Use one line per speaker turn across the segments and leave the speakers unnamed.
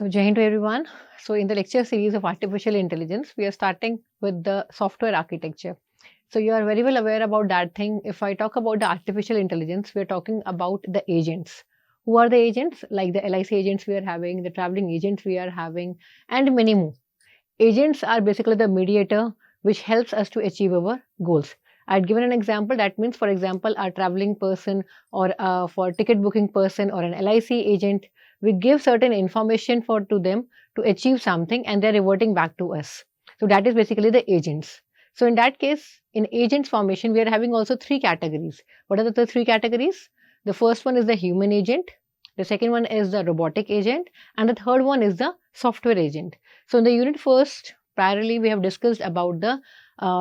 So, Jai Hind to everyone. So, in the lecture series of artificial intelligence, we are starting with the software architecture. So, you are very well aware about that thing. If I talk about the artificial intelligence, we are talking about the agents. Who are the agents? Like the LIC agents we are having, the traveling agents we are having, and many more. Agents are basically the mediator which helps us to achieve our goals. I had given an example. That means, for example, a traveling person or for ticket booking person or an LIC agent, we give certain information to them to achieve something, and they're reverting back to us. So that is basically the agents. So in that case, in agents formation, we are having also three categories. What are the three categories? The first one is the human agent. The second one is the robotic agent, and the third one is the software agent. So in the unit first, primarily we have discussed about the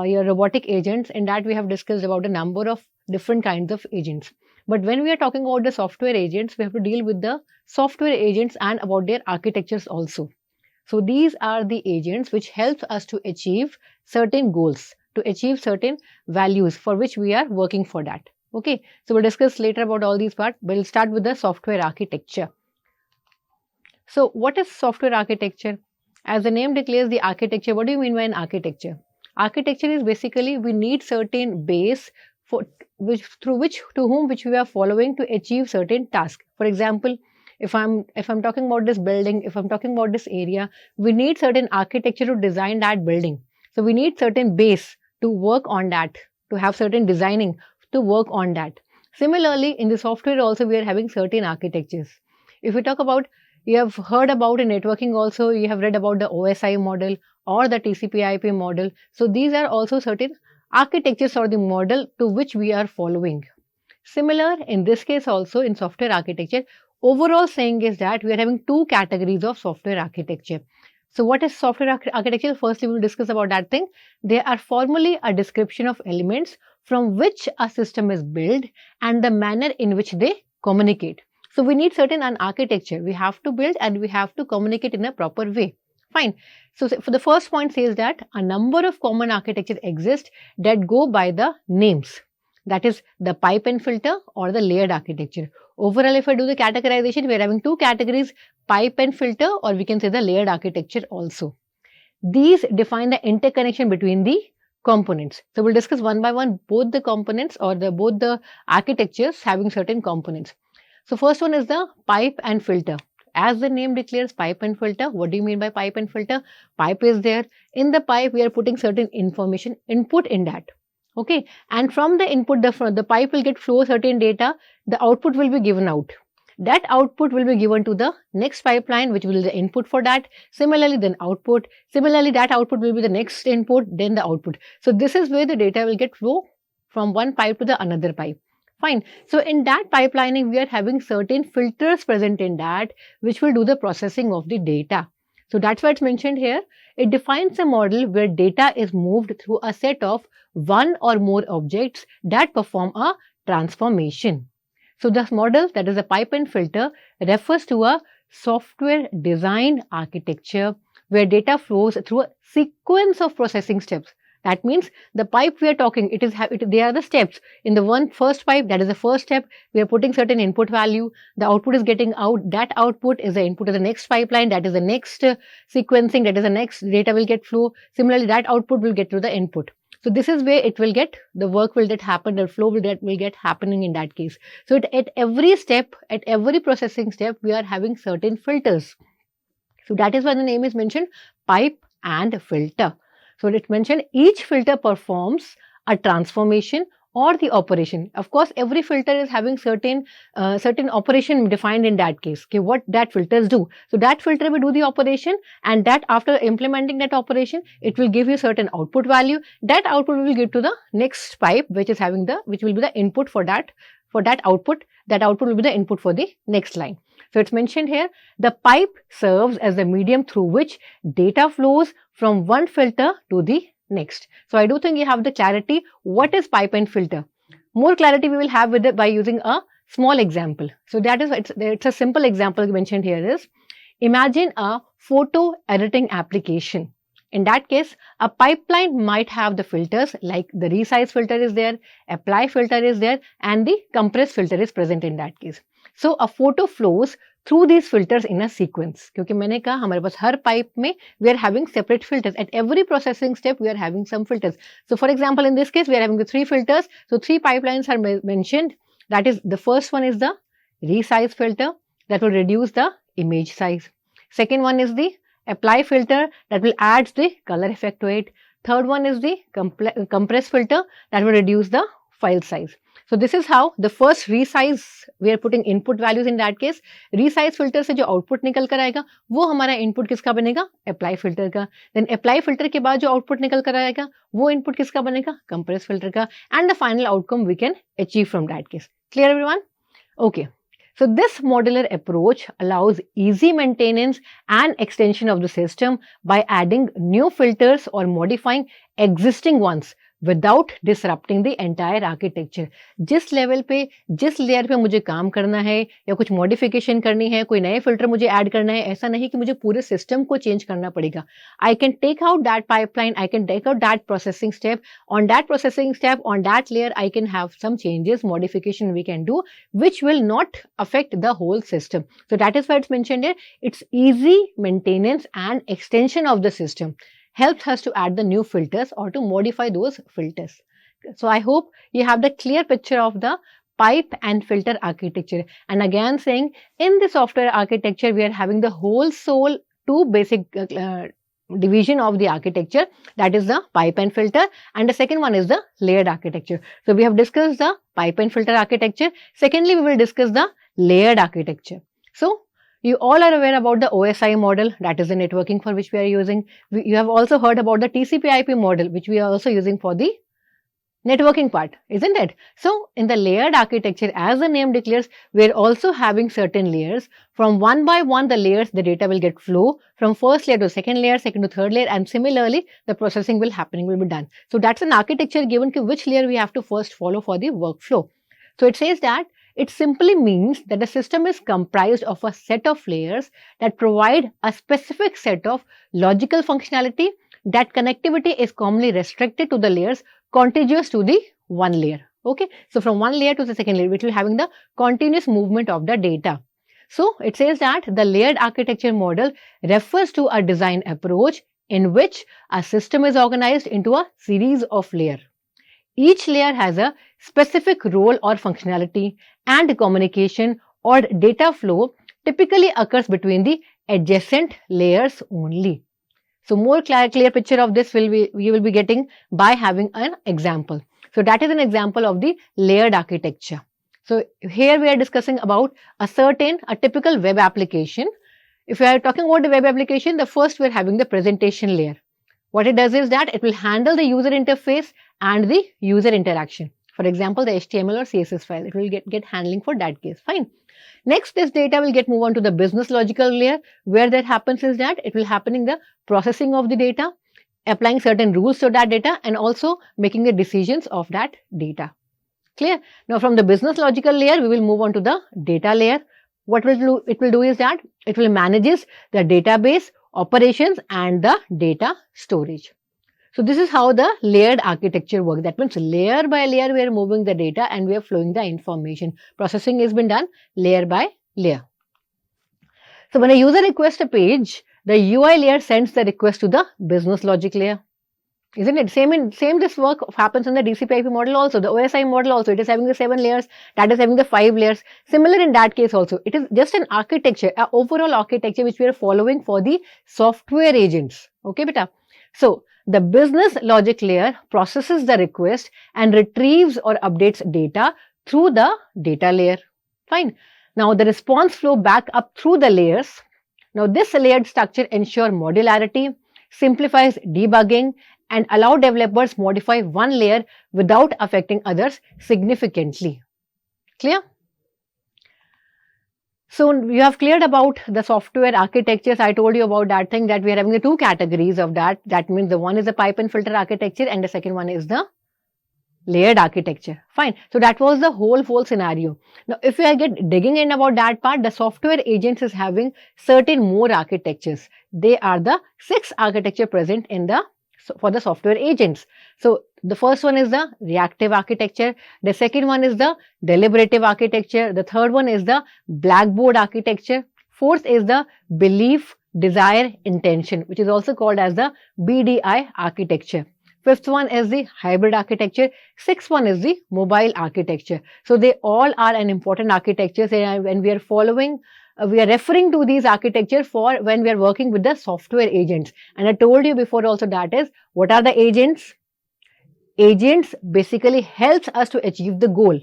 your robotic agents. In that we have discussed about the number of different kinds of agents. But when we are talking about the software agents, we have to deal with the software agents and about their architectures also. So these are the agents which help us to achieve certain goals, to achieve certain values for which we are working for that. Okay, so we'll discuss later about all these parts. We'll start with the software architecture. So what is software architecture? As the name declares the architecture, what do you mean by an architecture? Architecture is basically we need certain base for which to whom we are following to achieve certain task. For example, if I'm talking about this building, if I'm talking about this area, we need certain architecture to design that building. So we need certain base to work on that, to have certain designing to work on that. Similarly, in the software also we are having certain architectures. If we talk about, you have heard about in networking also, you have read about the OSI model or the TCP/IP model. So these are also certain architectures or the model to which we are following. Similar in this case also in software architecture, overall saying is that we are having two categories of software architecture. So what is software architecture? Firstly, we will discuss about that thing. They are formally a description of elements from which a system is built and the manner in which they communicate. So we need certain an architecture. We have to build and we have to communicate in a proper way. Fine. So for the first point says that a number of common architectures exist that go by the names. That is the pipe and filter or the layered architecture. Overall, if I do the categorization, we are having two categories, pipe and filter, or we can say the layered architecture also. These define the interconnection between the components. So we'll discuss one by one both the components or both the architectures having certain components. So first one is the pipe and filter. As the name declares, pipe and filter. What do you mean by pipe and filter? Pipe is there. In the pipe, we are putting certain information input in that. Okay, and from the input, the pipe will get flow certain data. The output will be given out. That output will be given to the next pipeline, which will be the input for that. Similarly, then output. Similarly, that output will be the next input, then the output. So this is where the data will get flow from one pipe to the another pipe. Fine. So in that pipelining, we are having certain filters present in that, which will do the processing of the data. So that's why it's mentioned here. It defines a model where data is moved through a set of one or more objects that perform a transformation. So this model, that is a pipe and filter, refers to a software design architecture where data flows through a sequence of processing steps. That means the pipe we are talking, they are the steps. In the first pipe, that is the first step, we are putting certain input value, the output is getting out, that output is the input to the next pipeline, that is the next sequencing, that is the next data will get flow. Similarly, that output will get to the input. So this is where it will get, the work will get happen, the flow will get happening in that case. So at every step, at every processing step, we are having certain filters. So that is why the name is mentioned pipe and filter. So it's mentioned each filter performs a transformation or the operation. Of course, every filter is having certain operation defined in that case. Okay, what that filters do. So that filter will do the operation, and that after implementing that operation, it will give you certain output value. That output will give to the next pipe, which will be the input for that output. That output will be the input for the next line. So it's mentioned here, the pipe serves as the medium through which data flows from one filter to the next. So I do think you have the clarity what is pipe and filter. More clarity we will have with it by using a small example. So that is, it's a simple example mentioned here is, imagine a photo editing application. In that case, a pipeline might have the filters like the resize filter is there, apply filter is there, and the compress filter is present in that case. So a photo flows through these filters in a sequence. क्योंकि मैंने कहा हमारे पास हर pipe में we are having separate filters. At every processing step we are having some filters. So for example, in this case we are having the 3 filters. So 3 pipelines are mentioned. That is, the first one is the resize filter that will reduce the image size. Second one is the apply filter that will add the color effect to it. Third one is the compress filter that will reduce the file size. So this is how the first resize, we are putting input values in that case. Resize filter से जो output निकल कर आएगा वो हमारा input किसका बनेगा? Apply filter का. Then apply filter के बाद जो output निकल कर आएगा वो input किसका बनेगा? Compress filter का. And the final outcome we can achieve from that case. Clear everyone? Okay. So this modular approach allows easy maintenance and extension of the system by adding new filters or modifying existing ones without disrupting the entire architecture. जिस level पे, जिस layer पे मुझे काम करना है या कुछ मॉडिफिकेशन करनी है, कोई नए फिल्टर मुझे ऐड करना है, ऐसा नहीं कि मुझे पूरे सिस्टम को चेंज करना पड़ेगा. I can take out that pipeline, I can take out that processing step. On that processing step, on that layer, I can have some changes, modification we can do, which will not affect the whole system. So that is why it's mentioned here. It's easy maintenance and extension of the system. Helps us to add the new filters or to modify those filters. So I hope you have the clear picture of the pipe and filter architecture. And again saying, in the software architecture, we are having the whole soul, two basic division of the architecture. That is the pipe and filter. And the second one is the layered architecture. So we have discussed the pipe and filter architecture. Secondly, we will discuss the layered architecture. So you all are aware about the OSI model, that is the networking for which we are using. You have also heard about the TCP/IP model, which we are also using for the networking part, isn't it? So in the layered architecture, as the name declares, we are also having certain layers. From one by one, the layers, the data will get flow from first layer to second layer, second to third layer, and similarly, the processing will be done. So that's an architecture given to which layer we have to first follow for the workflow. So it says that it simply means that the system is comprised of a set of layers that provide a specific set of logical functionality. That connectivity is commonly restricted to the layers contiguous to the one layer. Okay, so from one layer to the second layer, which will having the continuous movement of the data. So it says that the layered architecture model refers to a design approach in which a system is organized into a series of layers. Each layer has a specific role or functionality, and communication or data flow typically occurs between the adjacent layers only. So more clear picture of this you will be getting by having an example. So that is an example of the layered architecture. So here we are discussing about a typical web application. If we are talking about the web application, the first we are having the presentation layer. What it does is that it will handle the user interface and the user interaction. For example, the HTML or CSS file, it will get handling for that case. Fine. Next, this data will get moved on to the business logical layer. Where that happens is that it will happen in the processing of the data, applying certain rules to that data, and also making the decisions of that data. Clear? Now, from the business logical layer, we will move on to the data layer. What it will do is that it will manages the database, operations, and the data storage. So this is how the layered architecture works. That means layer by layer we are moving the data and we are flowing the information. Processing has been done layer by layer. So when a user requests a page, the UI layer sends the request to the business logic layer. Isn't it? Same this work happens in the TCP/IP model also, the OSI model also. It is having the 7 layers, that is having the 5 layers. Similar in that case also. It is just an architecture, an overall architecture which we are following for the software agents. Okay, beta? So the business logic layer processes the request and retrieves or updates data through the data layer. Fine. Now the response flow back up through the layers. Now this layered structure ensures modularity, simplifies debugging, and allow developers modify one layer without affecting others significantly. Clear? So you have cleared about the software architectures. I told you about that thing, that we are having the 2 categories of that. That means the one is the pipe and filter architecture and the second one is the layered architecture. Fine. So that was the whole scenario. Now if we are digging in about that part, the software agents is having certain more architectures. They are the 6 architecture present in the for the software agents. So the first one is the reactive architecture, the second one is the deliberative architecture, the third one is the blackboard architecture, fourth is the belief, desire, intention, which is also called as the BDI architecture. Fifth one is the hybrid architecture. Sixth one is the mobile architecture. So they all are an important architectures, and when we are following, we are referring to these architecture for when we are working with the software agents. And I told you before also that is, what are the agents? Agents basically helps us to achieve the goal.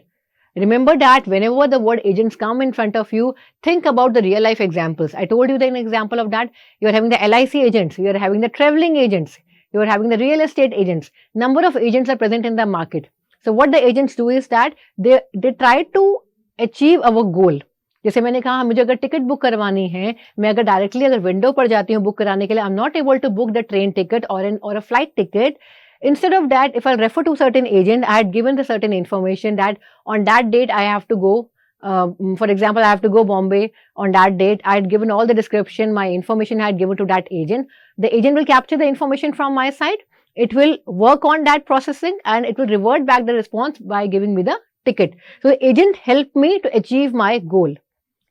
Remember that whenever the word agents come in front of you, think about the real life examples. I told you the example of that. You are having the LIC agents, you are having the traveling agents, you are having the real estate agents. Number of agents are present in the market. So what the agents do is that they try to achieve our goal. जैसे मैंने कहा, मुझे अगर ticket book करवानी है, मैं अगर directly अगर विंडो पर जाती हूँ बुक कराने के लिए, I am not able to book the train ticket or a flight ticket. Instead of that, if I refer to certain agent, I had given the certain information that on that date I have to go. For example, I have to go Bombay on that date. I had given all the description, my information I had given to that agent. The agent will capture the information from my side. It will work on that processing and it will revert back the response by giving me the ticket. So the agent helped me to achieve my goal.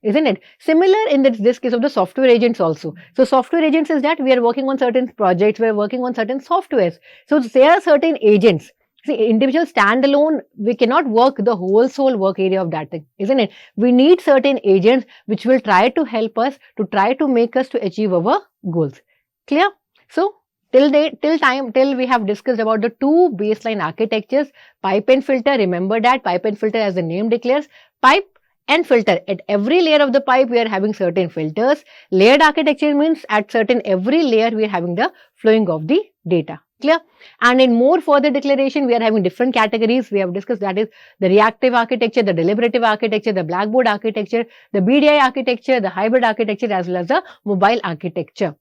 Isn't it? Similar in this case of the software agents also. So software agents is that we are working on certain projects, we are working on certain softwares. So there are certain agents. See, individual standalone, we cannot work the whole soul work area of that thing, isn't it? We need certain agents which will try to help us, to try to make us to achieve our goals. Clear? So till we have discussed about the two baseline architectures, pipe and filter. Remember that pipe and filter, as the name declares, pipe and filter. At every layer of the pipe, we are having certain filters. Layered architecture means at certain every layer, we are having the flowing of the data. Clear? And in more further declaration, we are having different categories. We have discussed, that is the reactive architecture, the deliberative architecture, the blackboard architecture, the BDI architecture, the hybrid architecture, as well as the mobile architecture.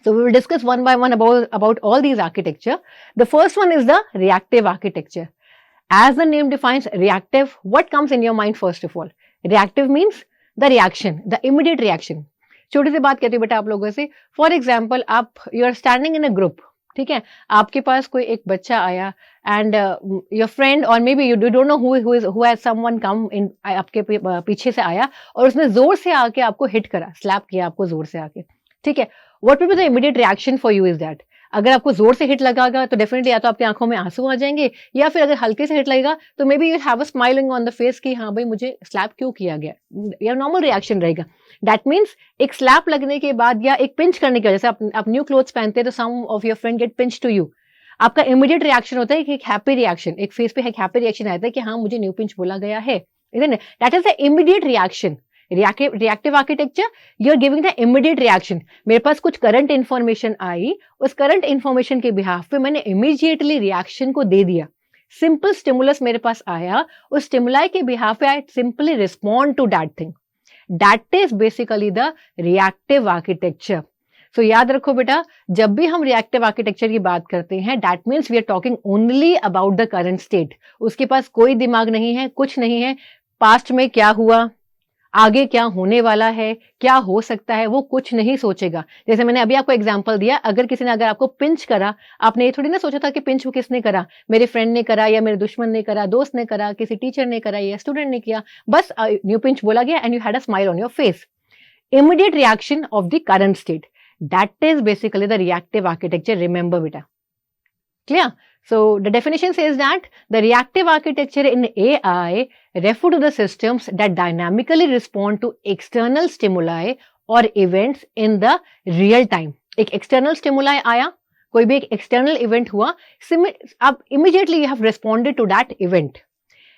So we will discuss one by one about all these architecture. The first one is the reactive architecture. As the name defines reactive, what comes in your mind first of all? Reactive means the reaction, the immediate reaction. छोटी सी बात कहती हूँ बेटा आप लोगों से. For example, आप you are standing in a group, ठीक है, आपके पास कोई एक बच्चा आया एंड योर फ्रेंड और maybe you don't know who has someone come in, आपके पीछे से आया और उसने जोर से आके आपको हिट करा, स्लैप किया आपको जोर से आके, ठीक है. What will be the immediate reaction for you is that, अगर आपको जोर से हिट लगागा तो डेफिनेटली या तो आपकी आंखों में आंसू आ जाएंगे, या फिर अगर हल्के से हिट लगेगा तो may be you have a smiling on the face कि हाँ भाई मुझे स्लैप क्यों किया गया, या नॉर्मल रिएक्शन रहेगा. दैट मीन्स एक स्लैप लगने के बाद या एक पिंच करने की वजह से, आप न्यू क्लोथ्स पहनते हैं तो some of your friend get pinch to you, आपका इमीडिएट रिएक्शन होता है कि एक हैप्पी रिएक्शन, एक फेस पे एक हैप्पी रिएक्शन आता है कि हाँ मुझे न्यू पिंच बोला गया है. That is the immediate reaction. Reactive architecture, you are giving the immediate reaction. मेरे पास कुछ करंट इंफॉर्मेशन आई, उस करंट इंफॉर्मेशन के बिहाफ पे मैंने इमीडिएटली रिएक्शन को दे दिया. सिंपल स्टिमुलस मेरे पास आया, उस स्टिमुलाई के बिहाफ पे I simply respond to that thing. That is basically the reactive architecture. So याद रखो बेटा, जब भी हम रिएक्टिव आर्किटेक्चर की बात करते हैं, that means we are talking only about the current state. उसके पास कोई दिमाग नहीं है, कुछ नहीं है, पास्ट में क्या हुआ, आगे क्या होने वाला है, क्या हो सकता है, वो कुछ नहीं सोचेगा. जैसे मैंने अभी आपको एग्जांपल दिया, अगर आपको पिंच करा, आपने ये थोड़ी ना सोचा था कि पिंच को किसने करा, मेरे फ्रेंड ने करा या मेरे दुश्मन ने करा, दोस्त ने करा, किसी टीचर ने करा या स्टूडेंट ने किया, बस न्यू पिंच बोला गया and you had a smile on your face. Immediate reaction of the current state, that is basically the reactive architecture. Remember बेटा. Clear? So the definition says that the reactive architecture in AI refer to the systems that dynamically respond to external stimuli or events in the real time. एक external stimuli आया, कोई भी एक external event हुआ, अब immediately you have responded to that event.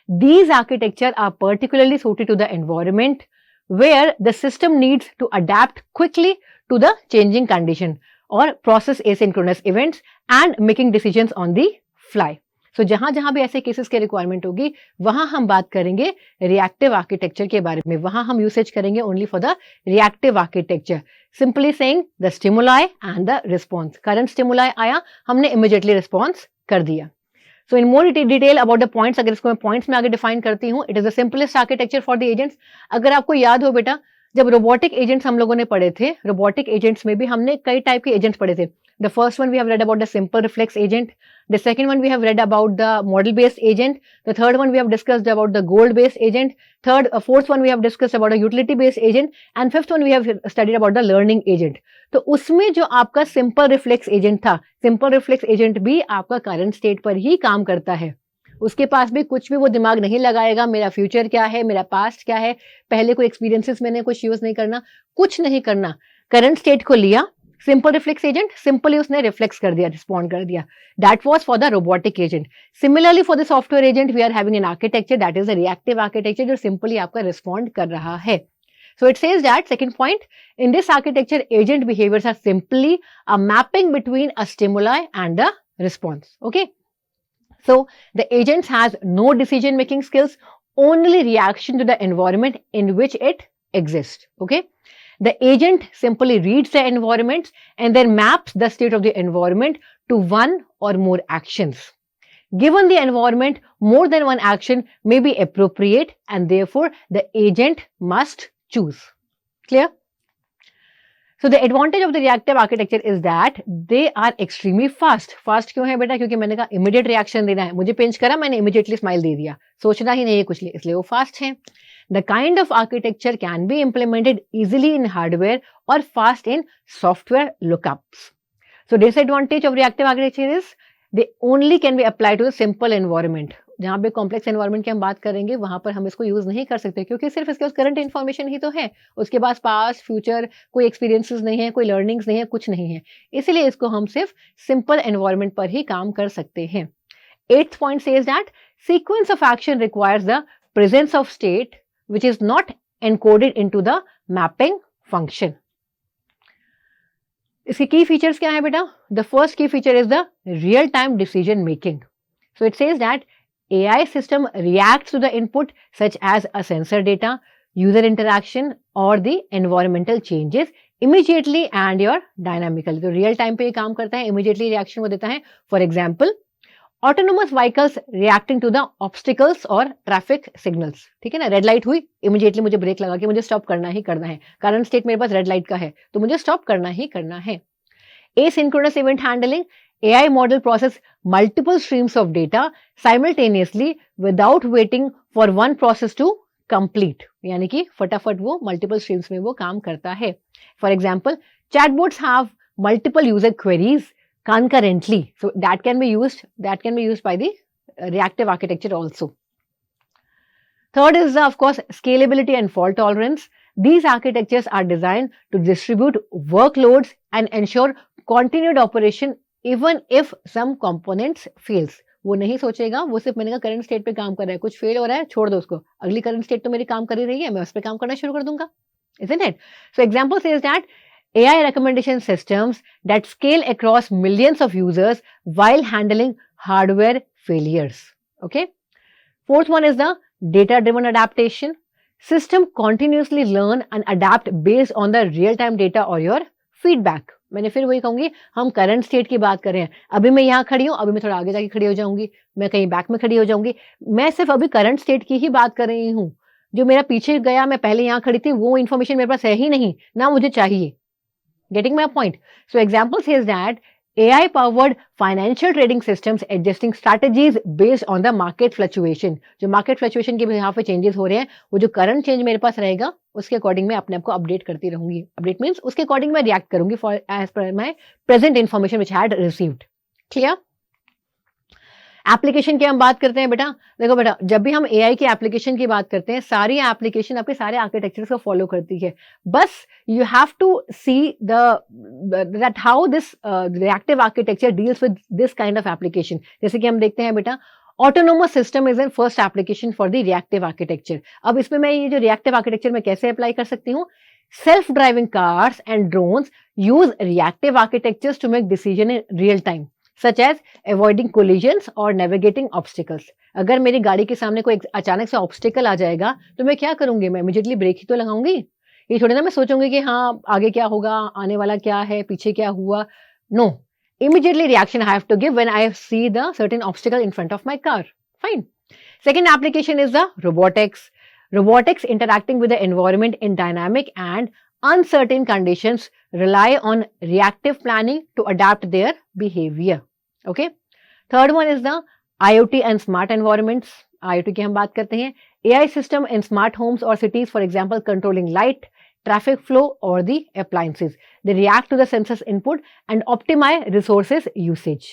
These architecture are particularly suited to the environment where the system needs to adapt quickly to the changing condition or process asynchronous events and making decisions on the fly. So जहां जहां भी ऐसे cases के requirement होगी, वहां हम बात करेंगे रिएक्टिव आर्किटेक्चर के बारे में. वहां हम यूसेज करेंगे only for the reactive architecture. Simply saying the stimuli and the response. Current stimuli आया, हमने इमीडिएटली रिस्पॉन्स कर दिया. So in more detail about the points, अगर इसको मैं पॉइंट्स में आगे डिफाइन करती हूँ, it is the simplest architecture for the agents. अगर आपको याद हो बेटा, जब रोबोटिक एजेंट्स हम लोगों ने पढ़े थे, रोबोटिक एजेंट्स में भी हमने कई टाइप के एजेंट्स पढ़े थे. The first one we have read about the simple reflex agent. The second one we have read about the model-based agent. The third one we have discussed about the goal-based agent. Fourth one we have discussed about a utility-based agent. And fifth one we have studied about the learning agent. तो उसमें जो आपका simple reflex agent था, simple reflex agent भी आपका current state पर ही काम करता है. उसके पास भी कुछ भी वो दिमाग नहीं लगाएगा, मेरा फ्यूचर क्या है, मेरा पास्ट क्या है, पहले कोई एक्सपीरियंसेस मैंने कुछ यूज नहीं करना, कुछ नहीं करना. करंट स्टेट को लिया, सिंपल रिफ्लेक्स एजेंट, सिंपली उसने रिफ्लेक्स कर दिया, रिस्पॉन्ड कर दिया. That was for the robotic agent. Similarly for the software agent we are having an architecture that is a reactive architecture जो सिंपली आपका रिस्पॉन्ड कर रहा है. So it says that, second point, in this architecture, agent behaviors are simply a mapping between a stimuli and a response. Okay. So the agent has no decision-making skills, only reaction to the environment in which it exists. Okay. The agent simply reads the environment and then maps the state of the environment to one or more actions. Given the environment, more than one action may be appropriate and therefore the agent must choose. Clear? So the advantage of the reactive architecture is that they are extremely fast. Fast क्यों है बेटा? क्योंकि मैंने कहा immediate reaction देना है. मुझे pinch करा, मैंने immediately smile दे दिया. सोचना ही नहीं है कुछ, इसलिए वो fast है. The kind of architecture can be implemented easily in hardware or fast in software lookups. So disadvantage of reactive architecture is they only can be applied to the simple environment. जहाँ पे complex environment की हम बात करेंगे वहां पर हम इसको यूज नहीं कर सकते क्योंकि सिर्फ इसके पास करंट इन्फॉर्मेशन ही तो है, उसके पास पास्ट फ्यूचर कोई एक्सपीरियंसेस नहीं है, कोई लर्निंग्स नहीं है, कुछ नहीं है. इसीलिए इसको हम सिर्फ सिंपल एनवायरनमेंट पर ही काम कर सकते हैं. 8th point says that sequence of action requires the presence of state which is not encoded into the mapping function. इसके की फीचर्स क्या है बेटा? The first key feature is the real time decision making. So it says that AI system reacts to the input such as a sensor data, user interaction or the environmental changes immediately and your dynamically. तो real time पे ये काम करता है, immediately reaction वो देता है. For example, autonomous vehicles reacting to the obstacles or traffic signals. ठीक है ना, रेड लाइट हुई, immediately मुझे ब्रेक लगा के मुझे स्टॉप करना ही करना है. करंट स्टेट मेरे पास रेड लाइट का है तो मुझे स्टॉप करना ही करना है. Asynchronous event handling, AI model process multiple streams of data simultaneously without waiting for one process to complete. यानी कि फटाफट वो multiple streams में वो काम करता है. For example, chatbots have multiple user queries concurrently. So that can be used by the reactive architecture also. Third is of course scalability and fault tolerance. These architectures are designed to distribute workloads and ensure continued operation even if some components fails. वो नहीं सोचेगा, वो सिर्फ मैंने कहा current state पे काम कर रहा है, कुछ फेल हो रहा है छोड़ दो उसको, अगली करंट स्टेट तो मेरी काम कर ही रही है, मैं उस पे काम करना शुरू कर दूंगा. Isn't it? So example says that AI recommendation systems that scale across millions of users while handling hardware failures. Okay. Fourth one is the data driven adaptation. System continuously learn and adapt based on the real time data or your feedback. मैंने फिर वही कहूंगी, हम current state की बात कर रहे हैं. अभी मैं यहाँ खड़ी हूँ, अभी मैं थोड़ा आगे जाके खड़ी हो जाऊंगी, मैं कहीं बैक में खड़ी हो जाऊंगी. मैं सिर्फ अभी करंट स्टेट की ही बात कर रही हूँ. जो मेरा पीछे गया, मैं पहले यहाँ खड़ी थी, वो इन्फॉर्मेशन मेरे पास है ही नहीं, ना मुझे चाहिए. Getting my point? So example says that AI powered financial trading systems adjusting strategies based on the market fluctuation. जो market fluctuation के यहाँ पे changes हो रहे हैं, वो जो current change मेरे पास रहेगा उसके अकॉर्डिंग मैं अपने आप को अपडेट करती रहूंगी. अपडेट मीन्स उसके अकॉर्डिंग मैं रिएक्ट करूंगी for as per my present information which had received. Clear? Application की हम बात करते हैं बेटा. देखो बेटा, जब भी हम एआई की एप्लीकेशन की बात करते हैं, सारी एप्लीकेशन आपके सारे आर्किटेक्चर्स को फॉलो करती है. बस you have to see that how this reactive architecture deals with this kind of application. जैसे कि हम देखते हैं बेटा, autonomous system is an first application for the reactive architecture. अब इसमें मैं ये जो रिएक्टिव आर्किटेक्चर में कैसे अप्लाई कर सकती हूँ? Self driving cars and drones use reactive architectures to make decision in real time, such as avoiding collisions or navigating obstacles. अगर मेरी गाड़ी के सामने कोई अचानक से ऑब्स्टिकल आ जाएगा तो मैं क्या करूंगी? मैं इमीडिएटली ब्रेक ही तो लगाऊंगी. ये थोड़ी ना मैं सोचूंगी कि हाँ आगे क्या होगा, आने वाला क्या है, पीछे क्या हुआ. No, immediately reaction I have to give when I see the certain obstacle in front of my car. Fine. Second application is the robotics. Robotics interacting with the environment in dynamic and uncertain conditions rely on reactive planning to adapt their behavior. Okay. Third one is the IoT and smart environments. IoT की हम बात करते हैं. AI system in smart homes or cities, for example, controlling light, traffic flow or the appliances. They react to the sensors input and optimize resources usage.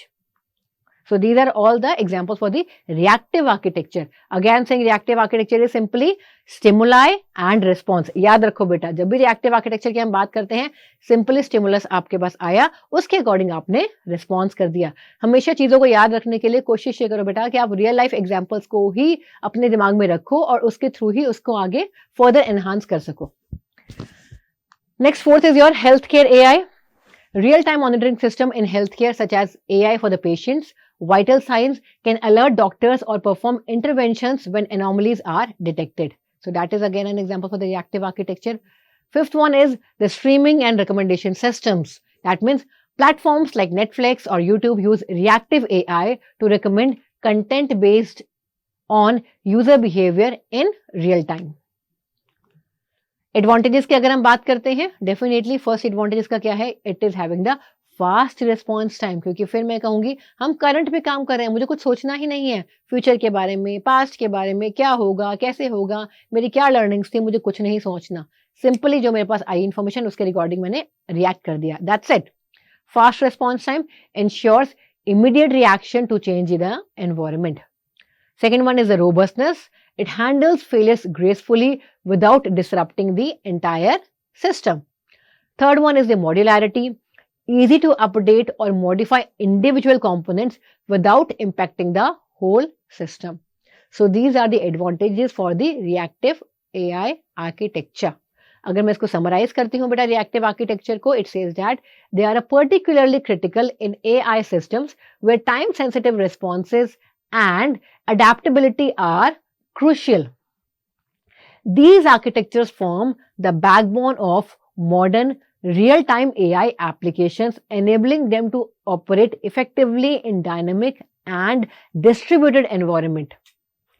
So these are all the examples for the reactive architecture. Again saying reactive architecture is simply stimuli and response. याद रखो बेटा, जब भी reactive architecture की हम बात करते हैं, simply stimulus आपके पास आया, उसके according आपने response कर दिया. हमेशा चीजों को याद रखने के लिए कोशिश ये करो बेटा कि आप real life examples को ही अपने दिमाग में रखो और उसके थ्रू ही उसको आगे further enhance कर सको. Next, fourth is your healthcare AI. Real-time monitoring system in healthcare such as AI for the patients. Vital signs can alert doctors or perform interventions when anomalies are detected. So that is again an example for the reactive architecture. Fifth one is the streaming and recommendation systems. That means platforms like Netflix or YouTube use reactive AI to recommend content based on user behavior in real time. Advantages की अगर हम बात करते हैं, definitely first advantages का क्या है, it is having the fast response time. क्योंकि फिर मैं कहूंगी हम करंट पे काम कर रहे हैं, मुझे कुछ सोचना ही नहीं है फ्यूचर के बारे में, पास्ट के बारे में, क्या होगा, कैसे होगा, मेरी क्या लर्निंग्स थी, मुझे कुछ नहीं सोचना. सिंपली जो मेरे पास आई इन्फॉर्मेशन उसके रिकॉर्डिंग मैंने रिएक्ट कर दिया. That's it. Fast response time ensures immediate reaction to change the environment. Second one is the robustness. It handles failures gracefully without disrupting the entire system. Third one is the modularity. Easy to update or modify individual components without impacting the whole system. So these are the advantages for the reactive AI architecture. अगर मैं इसको summarize करती हूँ बेटा reactive architecture को, it says that they are particularly critical in AI systems where time sensitive responses and adaptability are crucial. These architectures form the backbone of modern real-time AI applications, enabling them to operate effectively in dynamic and distributed environment.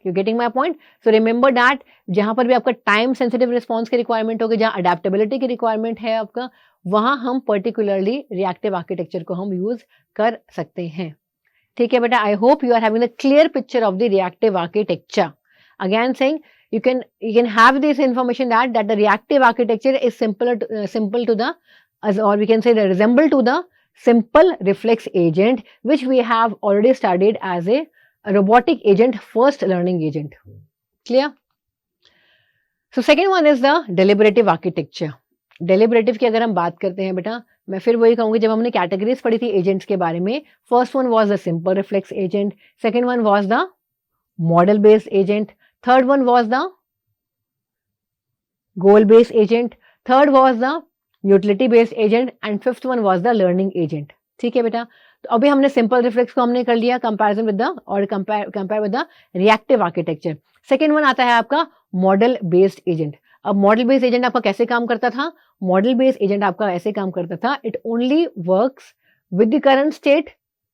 You getting my point? So remember that जहां पर भी आपका time sensitive response की requirement होगी, जहां adaptability की requirement है आपका, वहां हम पर्टिकुलरली रिएक्टिव आर्किटेक्चर को हम यूज कर सकते हैं. ठीक है बेटा, I hope you are having the clear picture of the reactive architecture. Again saying you can have this information that the reactive architecture is simple to the, or we can say the resemble to the simple reflex agent which we have already studied as a robotic agent, first learning agent. Clear? So second one is the deliberative architecture. deliberative की अगर हम बात करते हैं बेटा, मैं फिर वही कहूंगी जब हमने कैटेगरीज पढ़ी थी एजेंट्स के बारे में. First one was the simple reflex agent, second one was the model based agent, third one was the goal based agent, third was the utility based agent and fifth one was the learning agent. ठीक है बेटा, तो अभी हमने simple reflex को हमने कर लिया कंपैरिजन विद द और compare with the reactive architecture. Second one आता है आपका मॉडल बेस्ड एजेंट. अब मॉडल बेस्ड एजेंट आपका कैसे काम करता था? मॉडल बेस्ड एजेंट आपका ऐसे काम करता था, it only works with the current state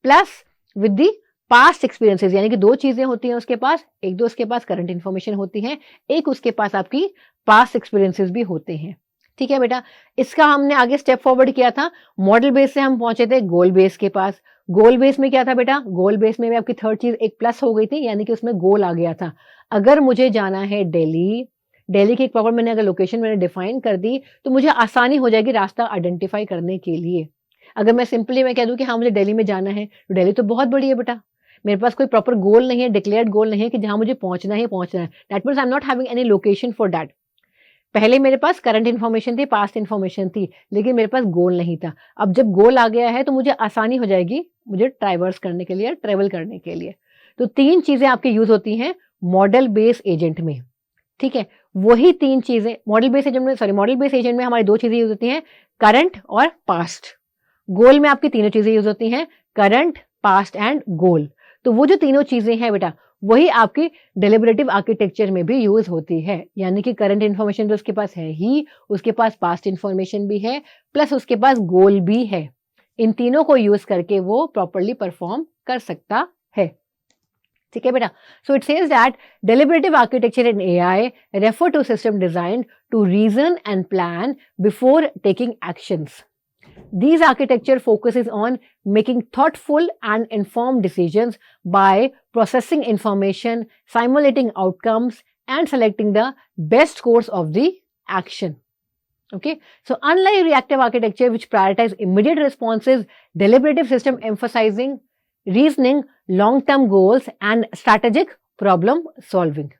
plus with the past experiences. यानी कि दो चीजें होती हैं उसके पास, एक तो उसके पास करंट इंफॉर्मेशन होती है, एक उसके पास आपकी पास्ट एक्सपीरियंसेस भी होते हैं. ठीक है बेटा, इसका हमने आगे स्टेप फॉरवर्ड किया था. मॉडल बेस से हम पहुंचे थे गोल बेस के पास. गोल बेस में क्या था बेटा? गोल बेस में भी आपकी थर्ड चीज एक प्लस हो गई थी, यानी कि उसमें गोल आ गया था. अगर मुझे जाना है दिल्ली की एक प्रॉपर मैंने अगर लोकेशन मैंने डिफाइन कर दी तो मुझे आसानी हो जाएगी रास्ता आइडेंटिफाई करने के लिए. अगर मैं सिंपली मैं कह दूं कि हाँ मुझे दिल्ली में जाना है, तो दिल्ली तो बहुत बड़ी है बेटा, मेरे पास कोई प्रॉपर गोल नहीं है, डिक्लेयर्ड गोल नहीं है कि जहां मुझे पहुंचना है. That means I am not having any location for that. पहले मेरे पास करंट इन्फॉर्मेशन थी, पास्ट इन्फॉर्मेशन थी, लेकिन मेरे पास गोल नहीं था. अब जब गोल आ गया है तो मुझे आसानी हो जाएगी मुझे ट्रैवर्स करने के लिए, ट्रेवल करने के लिए. तो तीन चीजें आपकी यूज होती हैं मॉडल बेस एजेंट में. ठीक है, वही तीन चीजें मॉडल बेस एजेंट में हमारी दो चीजें यूज होती हैं, करंट और पास्ट. गोल में आपकी तीनों चीजें यूज होती हैं, करंट, पास्ट एंड गोल. तो वो जो तीनों चीजें हैं बेटा, वही आपकी डेलिबरेटिव आर्किटेक्चर में भी यूज होती है. यानी कि करंट इन्फॉर्मेशन तो उसके पास है ही, उसके पास पास्ट इन्फॉर्मेशन भी है, प्लस उसके पास गोल भी है. इन तीनों को यूज करके वो प्रॉपरली परफॉर्म कर सकता है. ठीक है बेटा. So it says that deliberative architecture in AI refer to system designed to reason and plan before taking actions. These architecture focuses on making thoughtful and informed decisions by processing information, simulating outcomes, and selecting the best course of the action. Okay, so unlike reactive architecture, which prioritize immediate responses, deliberative system emphasizing reasoning, long-term goals, and strategic problem solving.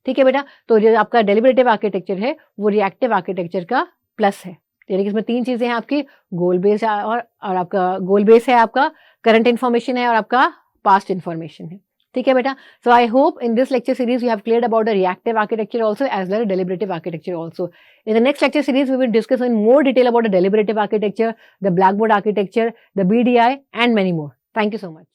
ठीक है बेटा. तो जो आपका deliberative architecture है वो reactive architecture का plus है. यानी कि इसमें 3 चीजें हैं आपकी, गोल बेस और आपका गोल बेस है, आपका करंट इन्फॉर्मेशन है और आपका पास्ट इन्फॉर्मेशन है. ठीक है बेटा. So I hope in this lecture series you have cleared about the reactive architecture also as well deliberative architecture also. In the next lecture series, we will discuss in more detail about the deliberative architecture, the blackboard architecture, the BDI, and many more. Thank you so much.